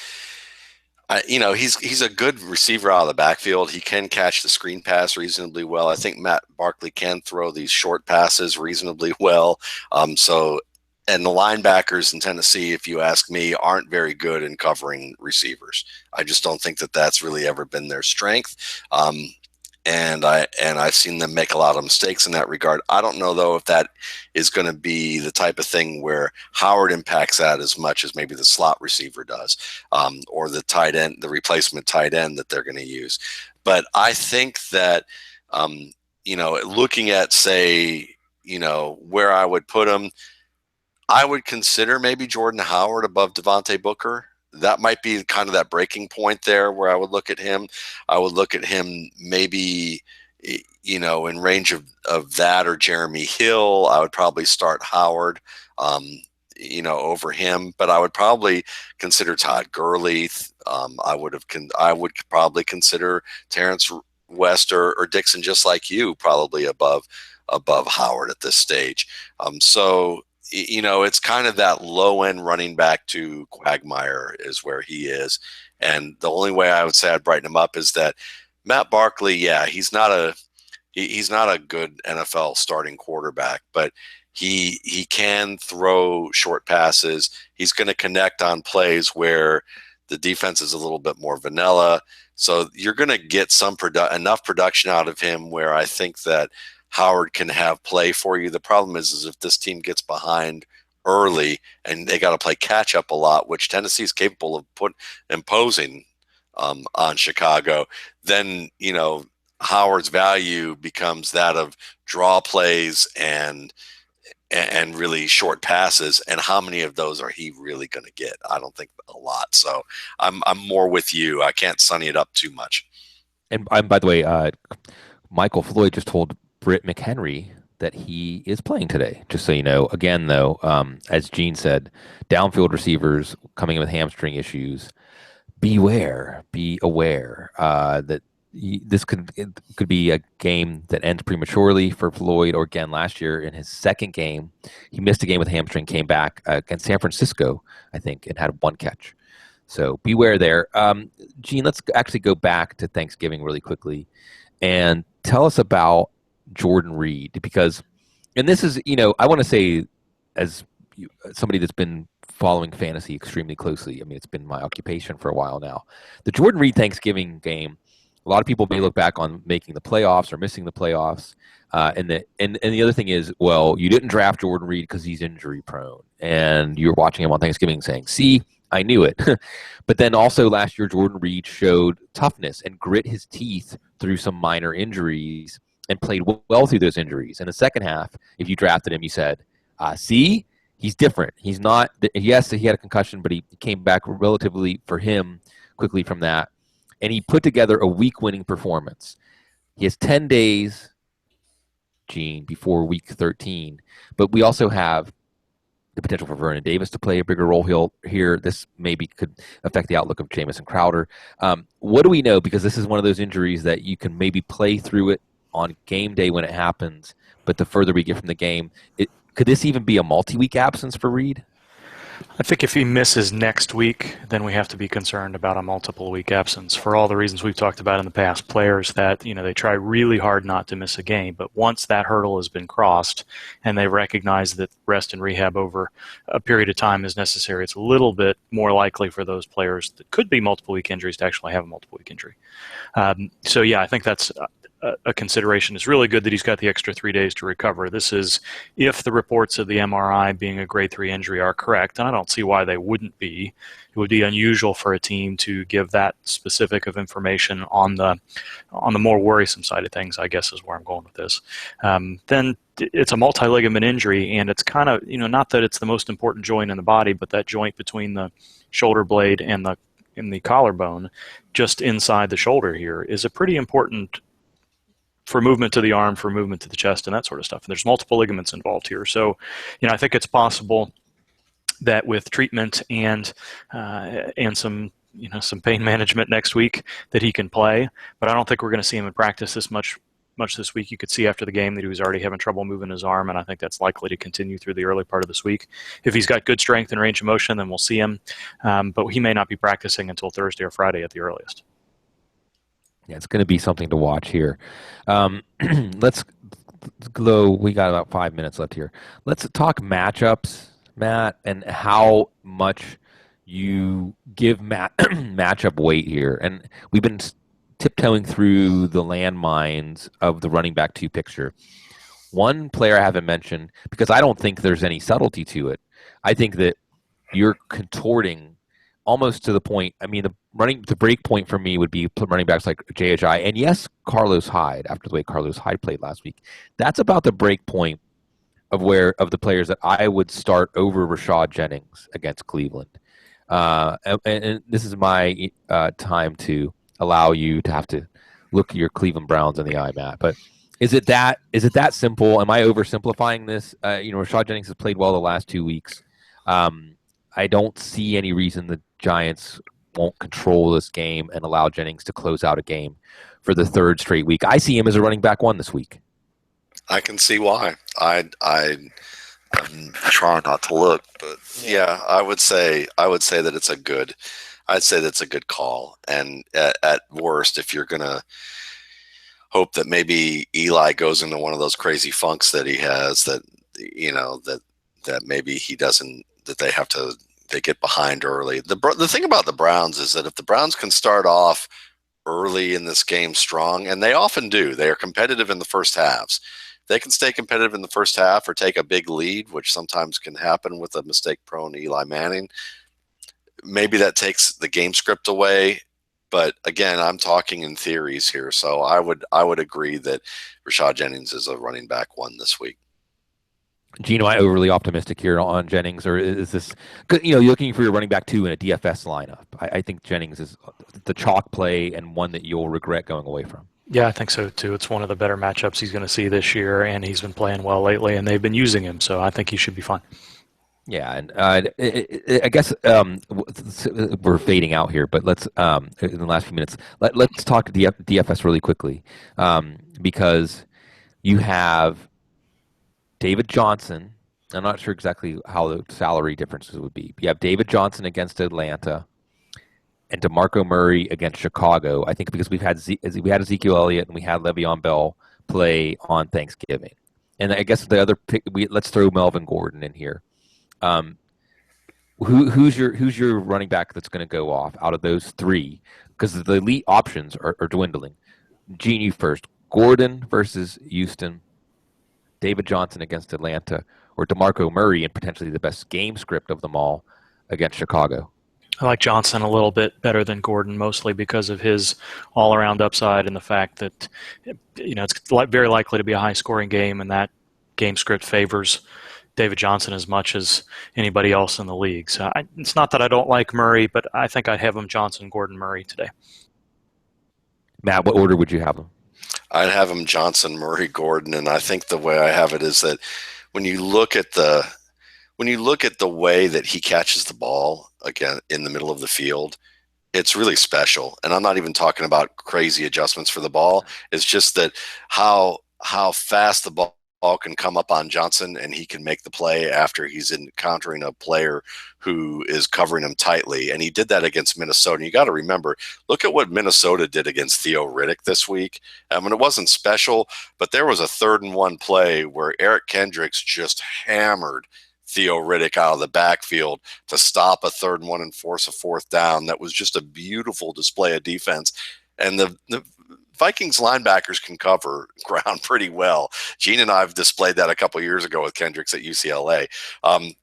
Speaker 2: he's a good receiver out of the backfield. He can catch the screen pass reasonably well. I think Matt Barkley can throw these short passes reasonably well. And the linebackers in Tennessee, if you ask me, aren't very good in covering receivers. I just don't think that that's really ever been their strength. And I've seen them make a lot of mistakes in that regard. I don't know, though, if that is going to be the type of thing where Howard impacts that as much as maybe the slot receiver does, or the tight end, the replacement tight end that they're going to use. But I think that, looking at, say, where I would put him, I would consider maybe Jordan Howard above Devontae Booker. That might be kind of that breaking point there where I would look at him. I would look at him maybe, in range of that or Jeremy Hill. I would probably start Howard, over him, but I would probably consider Todd Gurley. I would probably consider Terrence West or Dixon, just like you, probably above Howard at this stage. It's kind of that low end running back to Quagmire is where he is. And the only way I would say I'd brighten him up is that Matt Barkley, he's not a He's not a good NFL starting quarterback, but he can throw short passes. He's going to connect on plays where the defense is a little bit more vanilla. So you're going to get enough production out of him where I think that Howard can have play for you. The problem is if this team gets behind early and they got to play catch up a lot, which Tennessee is capable of imposing on Chicago, then, Howard's value becomes that of draw plays and really short passes. And how many of those are he really going to get? I don't think a lot. So I'm more with you. I can't sunny it up too much.
Speaker 1: And by the way, Michael Floyd just told Britt McHenry that he is playing today. Just so you know. Again, though, as Gene said, downfield receivers coming in with hamstring issues. Be aware that this could be a game that ends prematurely for Floyd. Or again, last year in his second game, he missed a game with hamstring, came back against San Francisco, I think, and had one catch. So beware there. Gene, let's actually go back to Thanksgiving really quickly and tell us about Jordan Reed, because, and this is, I want to say, as somebody that's been following fantasy extremely closely, I mean, it's been my occupation for a while now. The Jordan Reed Thanksgiving game, a lot of people may look back on making the playoffs or missing the playoffs. And the other thing is, well, you didn't draft Jordan Reed because he's injury prone. And you're watching him on Thanksgiving saying, see, I knew it. But then also last year, Jordan Reed showed toughness and grit his teeth through some minor injuries and played well through those injuries. In the second half, if you drafted him, you said, see, he's different. He's not, yes, he had a concussion, but he came back relatively, for him, quickly from that. And he put together a week-winning performance. He has 10 days, Gene, before week 13. But we also have the potential for Vernon Davis to play a bigger role here. This maybe could affect the outlook of Jamison Crowder. What do we know? Because this is one of those injuries that you can maybe play through it on game day when it happens, but the further we get from the game, could this even be a multi-week absence for Reed?
Speaker 3: I think if he misses next week, then we have to be concerned about a multiple week absence for all the reasons we've talked about in the past. Players that, they try really hard not to miss a game, but once that hurdle has been crossed and they recognize that rest and rehab over a period of time is necessary, it's a little bit more likely for those players that could be multiple week injuries to actually have a multiple week injury. So yeah, I think that's a consideration. It's really good that he's got the extra 3 days to recover. This is if the reports of the MRI being a grade 3 injury are correct, and I don't see why they wouldn't be. It would be unusual for a team to give that specific of information on the more worrisome side of things, I guess is where I'm going with this. Then it's a multi-ligament injury, and it's kind of, not that it's the most important joint in the body, but that joint between the shoulder blade and the collarbone, just inside the shoulder here, is a pretty important for movement to the arm, for movement to the chest, and that sort of stuff. And there's multiple ligaments involved here. So, I think it's possible that with treatment and some pain management next week that he can play. But I don't think we're going to see him in practice this much this week. You could see after the game that he was already having trouble moving his arm, and I think that's likely to continue through the early part of this week. If he's got good strength and range of motion, then we'll see him. But he may not be practicing until Thursday or Friday at the earliest.
Speaker 1: Yeah, it's going to be something to watch here. Let's go. We got about 5 minutes left here. Let's talk matchups, Matt, and how much you give matchup weight here. And we've been tiptoeing through the landmines of the running back 2 picture. One player I haven't mentioned, because I don't think there's any subtlety to it. I think that you're contorting almost to the point. I mean, the break point for me would be running backs like JHI, and yes, Carlos Hyde. After the way Carlos Hyde played last week, that's about the break point of the players that I would start over Rashad Jennings against Cleveland. And this is my time to allow you to have to look your Cleveland Browns in the eye, Matt. But is it that simple? Am I oversimplifying this? Rashad Jennings has played well the last 2 weeks. I don't see any reason the Giants won't control this game and allow Jennings to close out a game for the 3rd straight week. I see him as a running back 1 this week.
Speaker 2: I can see why. I'm trying not to look, but yeah, I would say that it's a good call. And at worst, if you're gonna, hope that maybe Eli goes into one of those crazy funks that he has, that that maybe he doesn't, that they get behind early. The thing about the Browns is that if the Browns can start off early in this game strong, and they often do, they are competitive in the first halves. They can stay competitive in the first half or take a big lead, which sometimes can happen with a mistake-prone Eli Manning. Maybe that takes the game script away. But again, I'm talking in theories here, so I would agree that Rashad Jennings is a running back one this week.
Speaker 1: Gene, am I overly optimistic here on Jennings, or is this, you're looking for your running back 2 in a DFS lineup? I think Jennings is the chalk play and one that you'll regret going away from.
Speaker 3: Yeah, I think so too. It's one of the better matchups he's going to see this year, and he's been playing well lately, and they've been using him, so I think he should be fine.
Speaker 1: Yeah, and I guess we're fading out here, but let's in the last few minutes, let's talk to DFS really quickly, because you have David Johnson. I'm not sure exactly how the salary differences would be. You have David Johnson against Atlanta and DeMarco Murray against Chicago. I think because we had Ezekiel Elliott and we had Le'Veon Bell play on Thanksgiving, and I guess the other pick. Let's throw Melvin Gordon in here. Who's your running back that's going to go off out of those three? Because the elite options are dwindling. Gene, you first. Gordon versus Houston, David Johnson against Atlanta, or DeMarco Murray and potentially the best game script of them all against Chicago?
Speaker 3: I like Johnson a little bit better than Gordon, mostly because of his all-around upside and the fact that it's very likely to be a high-scoring game, and that game script favors David Johnson as much as anybody else in the league. So it's not that I don't like Murray, but I think I'd have him Johnson, Gordon, Murray today.
Speaker 1: Matt, what order would you have them?
Speaker 2: I'd have him Johnson, Murray, Gordon, and I think the way I have it is that when you look at the way that he catches the ball again in the middle of the field, it's really special. And I'm not even talking about crazy adjustments for the ball. It's just that how fast the ball can come up on Johnson and he can make the play after he's encountering a player who is covering him tightly. And he did that against Minnesota. And you got to remember, look at what Minnesota did against Theo Riddick this week. I mean, it wasn't special, but there was a 3rd and 1 play where Eric Kendricks just hammered Theo Riddick out of the backfield to stop a 3rd and 1 and force a 4th down. That was just a beautiful display of defense. And the Vikings linebackers can cover ground pretty well. Gene and I have displayed that a couple of years ago with Kendricks at UCLA.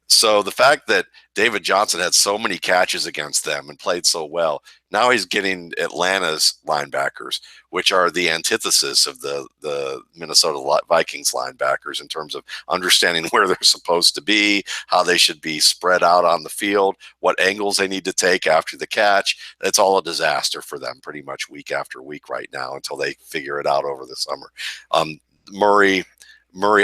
Speaker 2: So the fact that David Johnson had so many catches against them and played so well, now he's getting Atlanta's linebackers, which are the antithesis of the Minnesota Vikings linebackers in terms of understanding where they're supposed to be, how they should be spread out on the field, what angles they need to take after the catch. It's all a disaster for them pretty much week after week right now until they figure it out over the summer. Murray,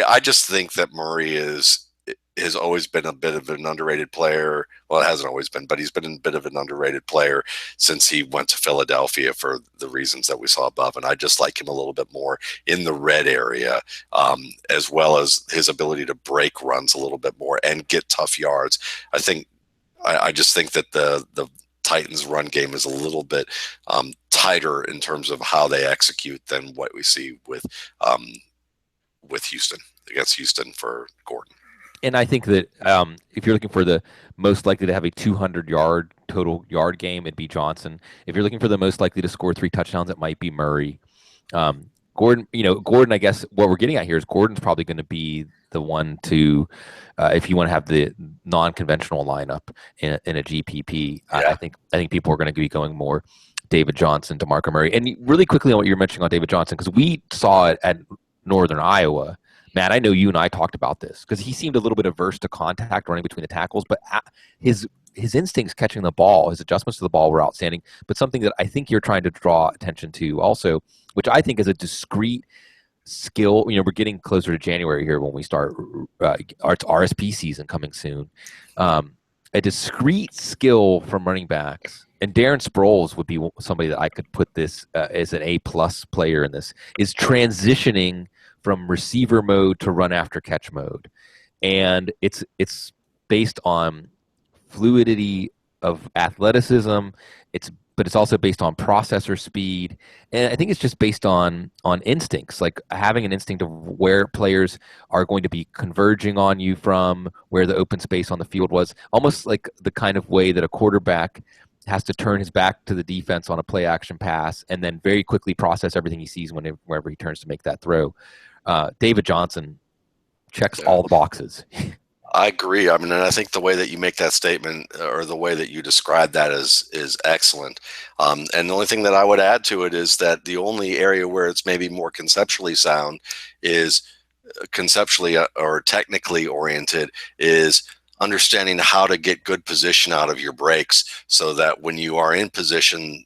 Speaker 2: I just think that Murray has always been a bit of an underrated player. Well, it hasn't always been, but he's been a bit of an underrated player since he went to Philadelphia for the reasons that we saw above. And I just like him a little bit more in the red area, as well as his ability to break runs a little bit more and get tough yards. I just think that the Titans run game is a little bit tighter in terms of how they execute than what we see with Houston, against Houston for Gordon.
Speaker 1: And I think that if you're looking for the most likely to have a 200-yard total yard game, it'd be Johnson. If you're looking for the most likely to score 3 touchdowns, it might be Murray. Gordon, I guess what we're getting at here is Gordon's probably going to be the one to, if you want to have the non-conventional lineup in a GPP. Yeah. I think people are going to be going more David Johnson, DeMarco Murray. And really quickly on what you're mentioning on David Johnson, because we saw it at Northern Iowa. Matt, I know you and I talked about this because he seemed a little bit averse to contact running between the tackles, but his instincts catching the ball, his adjustments to the ball were outstanding. But something that I think you're trying to draw attention to also, which I think is a discrete skill. We're getting closer to January here when we start our RSP season coming soon. A discrete skill from running backs, and Darren Sproles would be somebody that I could put this as an A+ player in this, is transitioning from receiver mode to run after catch mode. And it's based on fluidity of athleticism. It's but it's also based on processor speed, and I think it's just based on instincts, like having an instinct of where players are going to be converging on you from, where the open space on the field was, almost like the kind of way that a quarterback has to turn his back to the defense on a play action pass and then very quickly process everything he sees wherever he turns to make that throw. David Johnson checks all the boxes.
Speaker 2: I agree. I mean, and I think the way that you make that statement, or the way that you describe that, is excellent. And the only thing that I would add to it is that the only area where it's maybe more conceptually sound is conceptually or technically oriented is understanding how to get good position out of your breaks, so that when you are in position,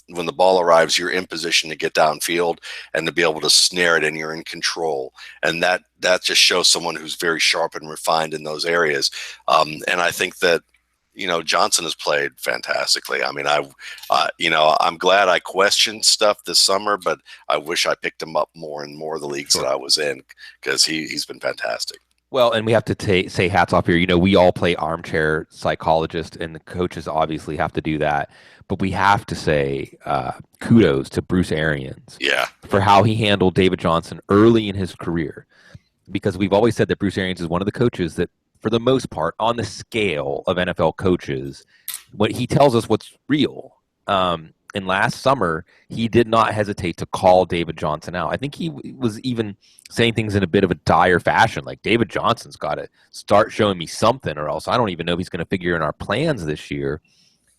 Speaker 2: when the ball arrives, you're in position to get downfield and to be able to snare it, and you're in control. And that just shows someone who's very sharp and refined in those areas. And I think that, Johnson has played fantastically. I mean, I'm glad I questioned stuff this summer, but I wish I picked him up more and more of the leagues that I was in, because he's been fantastic.
Speaker 1: Well, and we have to say hats off here. We all play armchair psychologist, and the coaches obviously have to do that. But we have to say kudos to Bruce Arians for how he handled David Johnson early in his career. Because we've always said that Bruce Arians is one of the coaches that, for the most part, on the scale of NFL coaches, what he tells us what's real. And last summer, he did not hesitate to call David Johnson out. I think he was even saying things in a bit of a dire fashion, like, David Johnson's got to start showing me something, or else I don't even know if he's going to figure in our plans this year.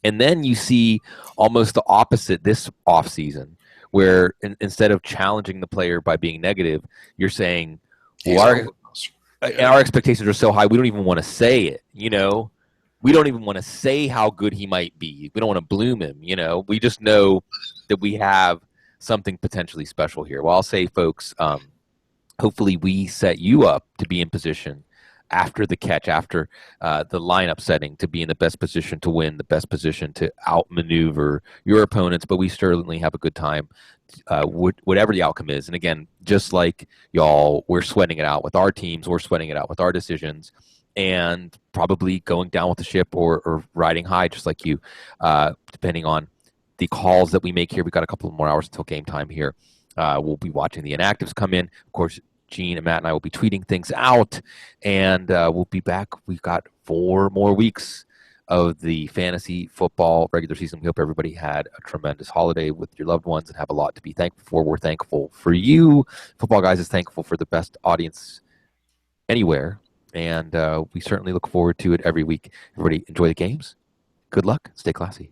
Speaker 1: And then you see almost the opposite this offseason, where instead of challenging the player by being negative, you're saying, well, our expectations are so high, we don't even want to say it, We don't even want to say how good he might be. We don't want to bloom him, We just know that we have something potentially special here. Well, I'll say, folks, hopefully we set you up to be in position after the catch, after the lineup setting, to be in the best position to win, the best position to outmaneuver your opponents. But we certainly have a good time, whatever the outcome is. And again, just like y'all, we're sweating it out with our teams. We're sweating it out with our decisions, and probably going down with the ship or riding high, just like you, depending on the calls that we make here. We've got a couple more hours until game time here. We'll be watching the inactives come in. Of course, Gene and Matt and I will be tweeting things out, and we'll be back. We've got 4 more weeks of the fantasy football regular season. We hope everybody had a tremendous holiday with your loved ones and have a lot to be thankful for. We're thankful for you. Football Guys is thankful for the best audience anywhere, and we certainly look forward to it every week. Everybody enjoy the games. Good luck. Stay classy.